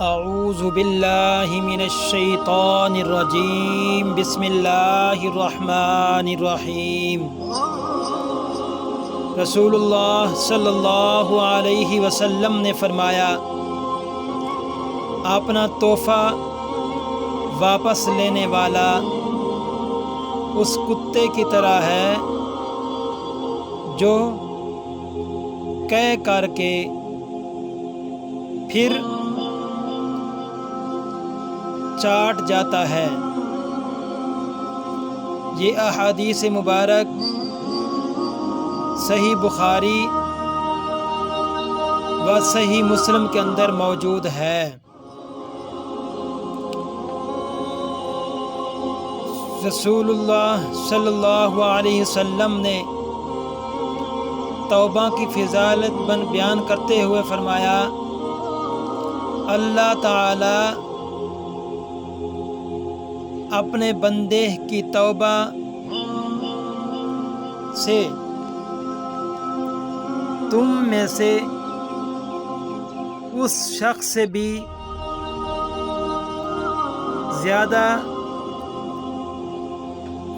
اعوذ باللہ من الشیطان الرجیم بسم اللہ الرحمن الرحیم۔ رسول اللہ صلی اللہ علیہ وسلم نے فرمایا، اپنا تحفہ واپس لینے والا اس کتے کی طرح ہے جو قے کر کے پھر چاٹ جاتا ہے۔ یہ احادیث مبارک صحیح بخاری و صحیح مسلم کے اندر موجود ہے۔ رسول اللہ صلی اللہ علیہ وسلم نے توبہ کی فضیلت بیان کرتے ہوئے فرمایا، اللہ تعالی اپنے بندے کی توبہ سے تم میں سے اس شخص سے بھی زیادہ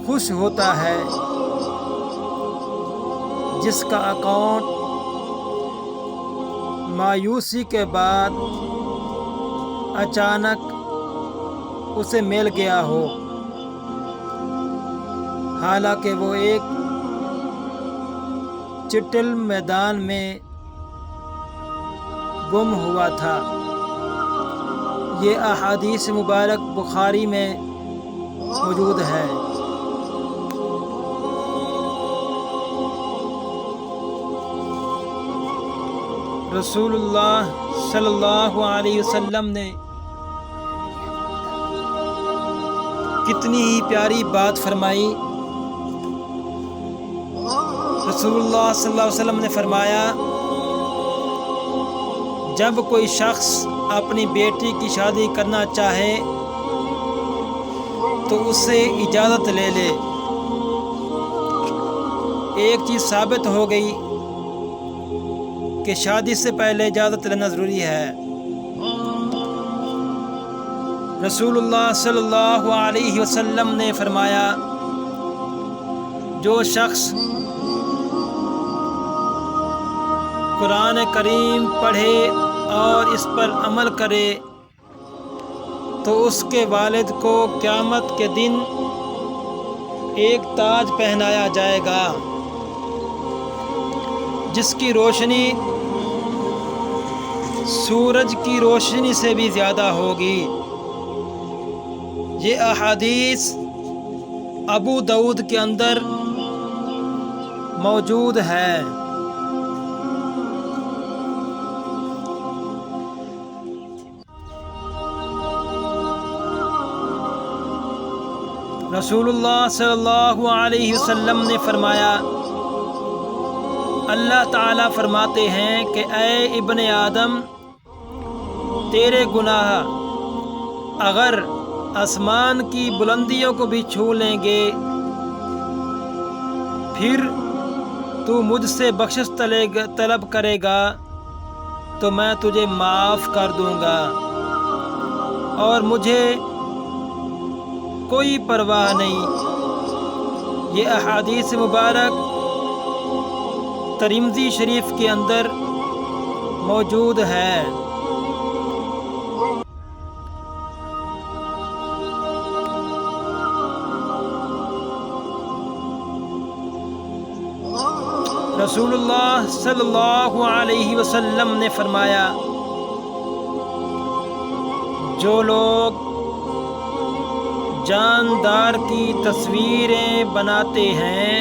خوش ہوتا ہے جس کا اکاؤنٹ مایوسی کے بعد اچانک اسے مل گیا ہو، حالانکہ وہ ایک چٹل میدان میں گم ہوا تھا۔ یہ احادیث مبارک بخاری میں موجود ہے۔ رسول اللہ صلی اللہ علیہ وسلم نے کتنی ہی پیاری بات فرمائی۔ رسول اللہ صلی اللہ علیہ وسلم نے فرمایا، جب کوئی شخص اپنی بیٹی کی شادی کرنا چاہے تو اس سے اجازت لے لے۔ ایک چیز ثابت ہو گئی کہ شادی سے پہلے اجازت لینا ضروری ہے۔ رسول اللہ صلی اللہ علیہ وسلم نے فرمایا، جو شخص قرآن کریم پڑھے اور اس پر عمل کرے تو اس کے والد کو قیامت کے دن ایک تاج پہنایا جائے گا جس کی روشنی سورج کی روشنی سے بھی زیادہ ہوگی۔ یہ احادیث ابو داؤد کے اندر موجود ہے۔ رسول اللہ صلی اللہ علیہ وسلم نے فرمایا، اللہ تعالیٰ فرماتے ہیں کہ اے ابن آدم، تیرے گناہ اگر آسمان کی بلندیوں کو بھی چھو لیں گے، پھر تو مجھ سے بخشش طلب کرے گا تو میں تجھے معاف کر دوں گا، اور مجھے کوئی پرواہ نہیں۔ یہ احادیث مبارک ترمذی شریف کے اندر موجود ہے۔ رسول اللہ صلی اللہ علیہ وسلم نے فرمایا، جو لوگ جاندار کی تصویریں بناتے ہیں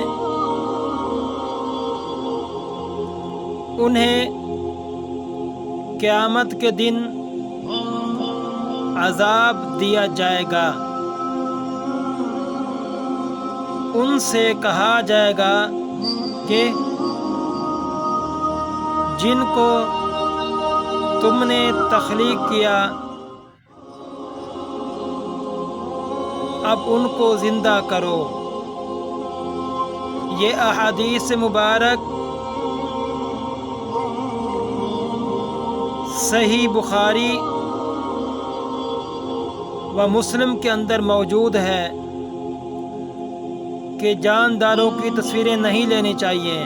انہیں قیامت کے دن عذاب دیا جائے گا۔ ان سے کہا جائے گا کہ جن کو تم نے تخلیق کیا اب ان کو زندہ کرو۔ یہ احادیث مبارک صحیح بخاری و مسلم کے اندر موجود ہے کہ جانداروں کی تصویریں نہیں لینی چاہیے۔